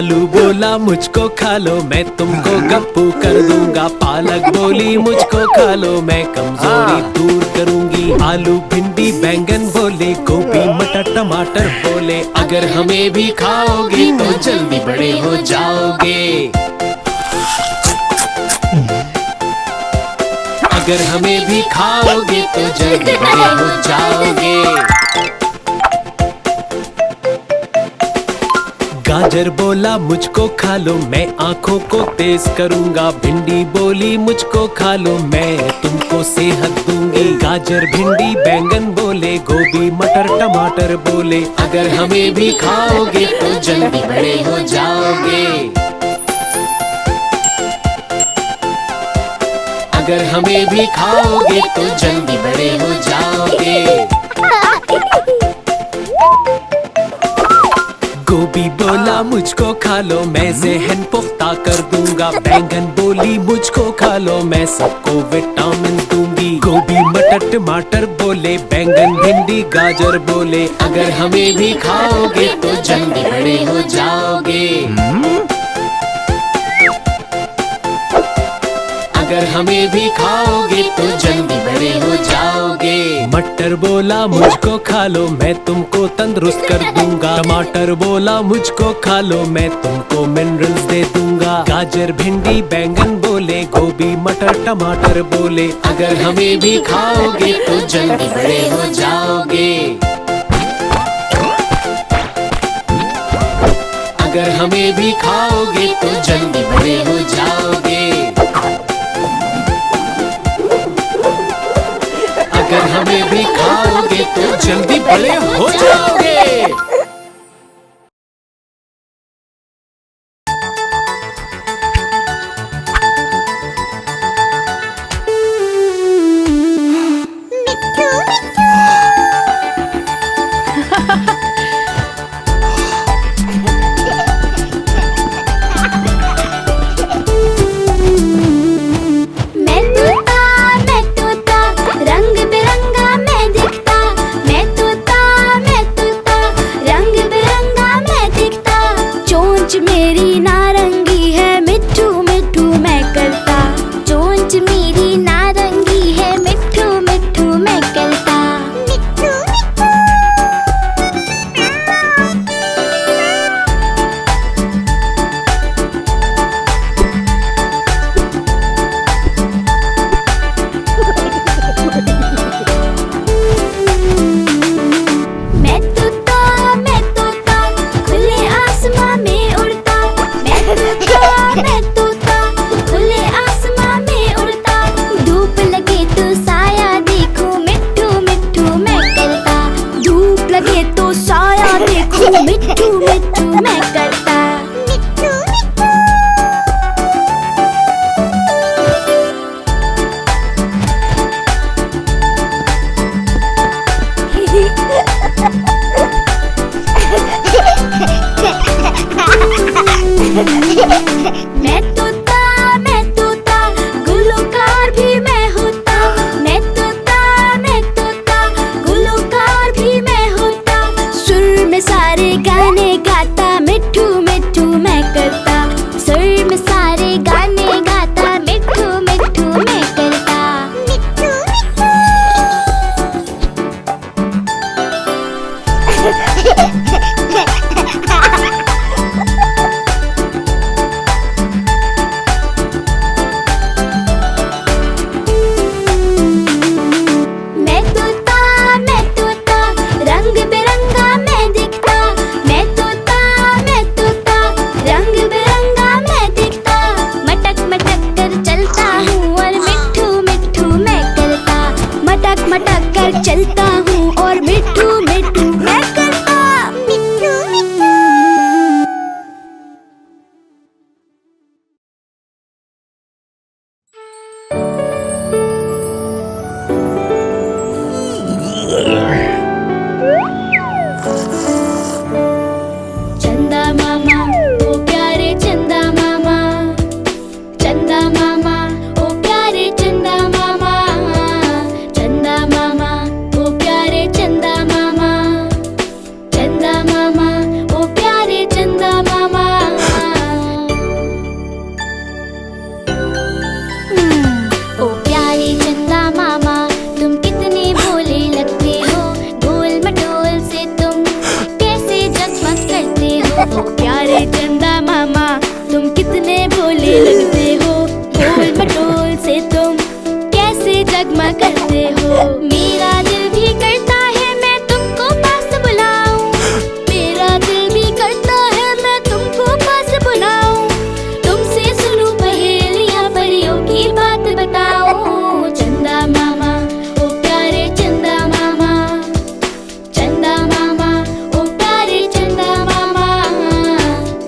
आलू बोला मुझको खा लो, मैं तुमको गप्पू कर दूंगा। पालक बोली मुझको खा लो, मैं कमजोरी दूर करूंगी। आलू भिंडी बैंगन बोले, गोभी मटर टमाटर बोले, अगर हमें भी खाओगे तो जल्दी बड़े हो जाओगे। अगर हमें भी खाओगे तो जल्दी बड़े हो जाओगे। गाजर बोला मुझको खा लो, मैं आँखों को तेज करूंगा। भिंडी बोली मुझको खा लो, मैं तुमको सेहत दूंगी। गाजर भिंडी बैंगन बोले, गोभी मटर टमाटर बोले, अगर हमें भी खाओगे तो जल्दी बड़े हो जाओगे। अगर हमें भी खाओगे तो जल्दी बड़े हो जाओगे। गोभी बोला मुझको खा लो, मैं ज़हन पुख्ता कर दूंगा। बैंगन बोली मुझको खा लो, मैं सबको विटामिन दूंगी। गोभी मटर टमाटर बोले, बैंगन भिंडी गाजर बोले, अगर हमें भी खाओगे तो जल्दी बड़े हो जाओगे। अगर हमें भी खाओगे तो जल्दी बड़े हो जाओगे। मटर बोला मुझको खा लो, मैं तुमको तंदुरुस्त कर दूंगा। टमाटर बोला मुझको खा लो, मैं तुमको मिनरल्स दे दूंगा। गाजर भिंडी बैंगन बोले, गोभी मटर टमाटर बोले, अगर हमें भी खाओगे तो जल्दी बड़े हो जाओगे। अगर हमें भी खाओगे तो जल्दी बड़े हो जाओगे। अगर हमें भी खाओगे तो जल्दी बड़े हो जाओगे। मेरी नारंगी है, मिट्ठू मिट्ठू मैं करता। चोंच मेरी नारंगी है, मिट्ठू मिट्ठू मैं करता। मैं तोता खुले आसमां में उड़ता। मैं तोता खुले आसमां में उड़ता। धूप लगे तो साया देखो, मिट्ठू मिट्ठू मैं करता। धूप लगे तो साया देखो, मिट्ठू मिट्ठू मैं करता। मैं तोता गुलकार भी मैं होता। मैं तोता गुलकार भी मैं होता। सुर में सारे गाने गाता, मिट्ठू मिट्ठू मैं करता। सुर में सारे गाने गाता, मिट्ठू मिट्ठू मैं करता। जगमग करते हो। मेरा दिल भी करता है मैं तुमको पास बुलाऊं, मेरा दिल भी करता है मैं तुमको पास बुलाऊं। तुमसे सुनूं पहेलियां, परियों की बात बताऊं। चंदा मामा ओ प्यारे चंदा मामा, चंदा मामा ओ प्यारे चंदा मामा,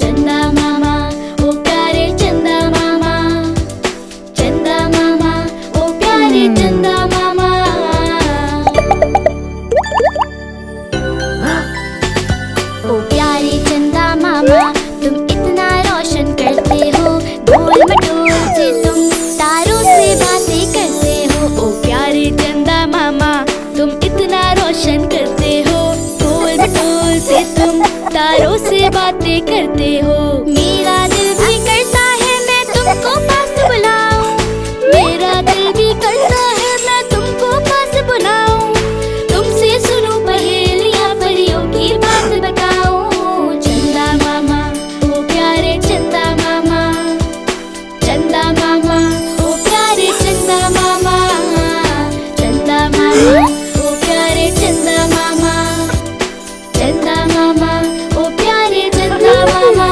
चंदा मामा ओ प्यारे चंदा मामा, चंदा मामा ओ प्यारे चंदा मामा। ओ प्यारे चंदा मामा तुम इतना रोशन करते हो, गोल मटोल से तुम तारों से बातें करते हो। ओ प्यारे चंदा मामा तुम इतना रोशन करते हो, गोल मटोल से तुम तारों से बातें करते हो। मेरा दिल भी करता है मैं तुमको पास बुलाऊं, मेरा दिल भी करता है मैं तुमको पास बुलाऊं। तुमसे सुनूं पहेलियां, परियों की बात बताऊं। चंदा मामा ओ प्यारे चंदा मामा, चंदा मामा ओ प्यारे चंदा मामा, चंदा मामा ओ प्यारे चंदा मामा, चंदा मामा ओ प्यारे चंदा मामा।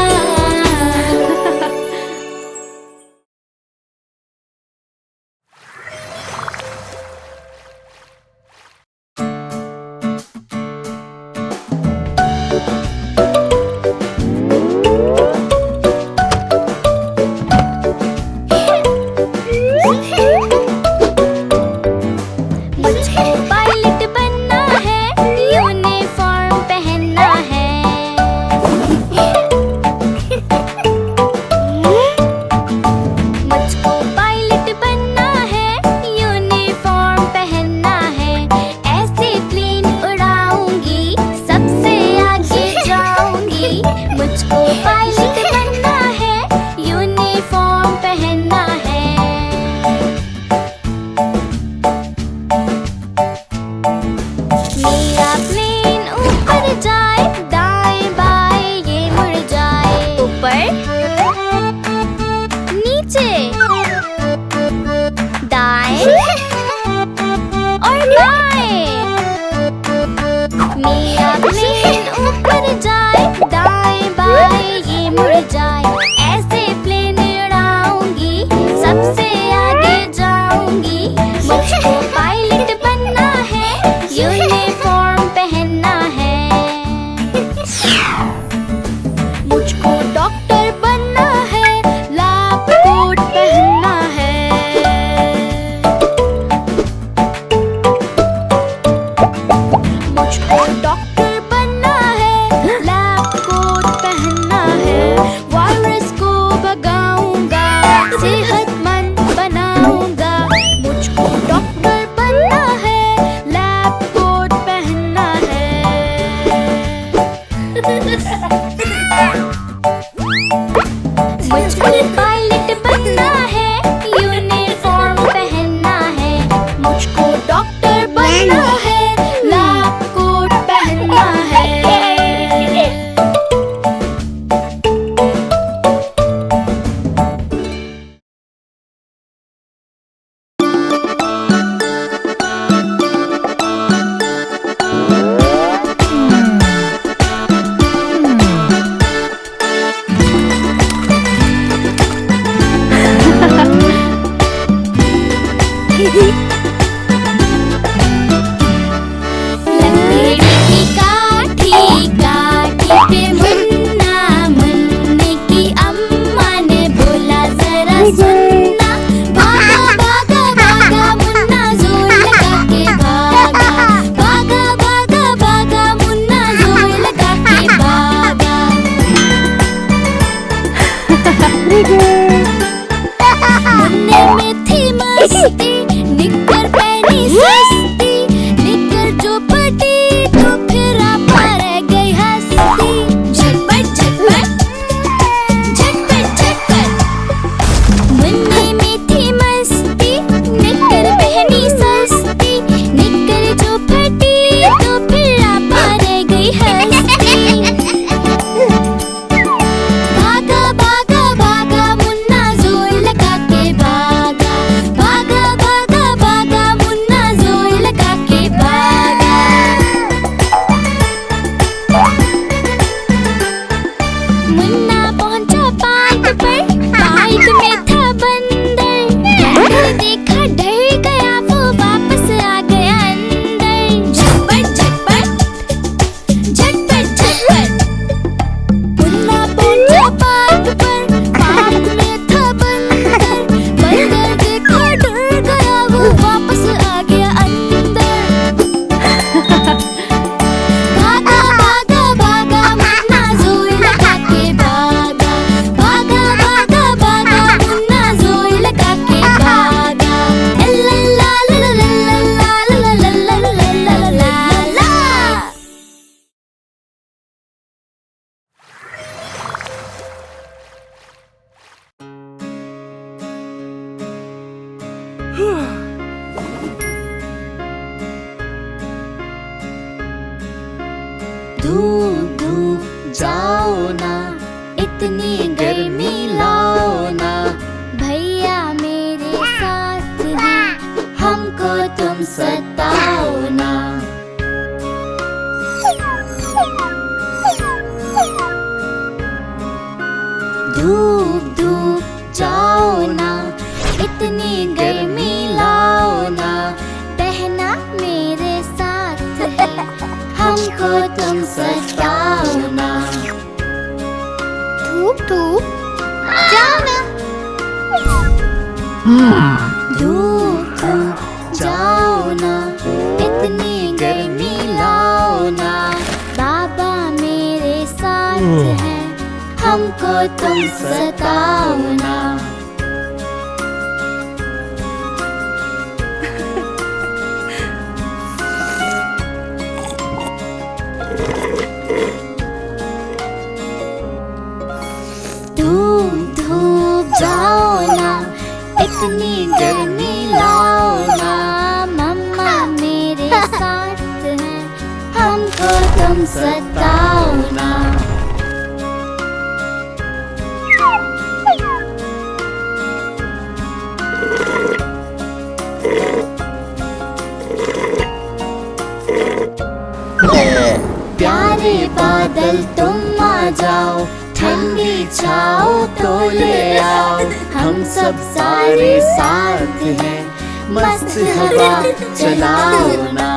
धूप धूप जाओ ना, इतनी गर्मी लाओ ना। भैया मेरे साथ हैं, हमको तुम सताओ ना। धूप धूप जाओ ना, इतनी गर्मी लाओ ना। बहना मेरे साथ है, हमको तुम सताओ ना। धूप धूप जाओ ना, धूप धूप जाओ ना, इतनी गर्मी लाओ ना। बाबा मेरे साथ है, हमको तुम सताओ ना। धूप धूप जाओ ना, इतनी गर्मी लाओ ना। मम्मा मेरे साथ हैं, हमको तुम सताओ ना। प्यारे बादल तुम आ जाओ, ठंडी छाओ तो ले आओ। हम सब सारे साथ हैं, मस्त हवा चलाओ ना।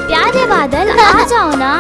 प्यारे बादल आ जाओ ना।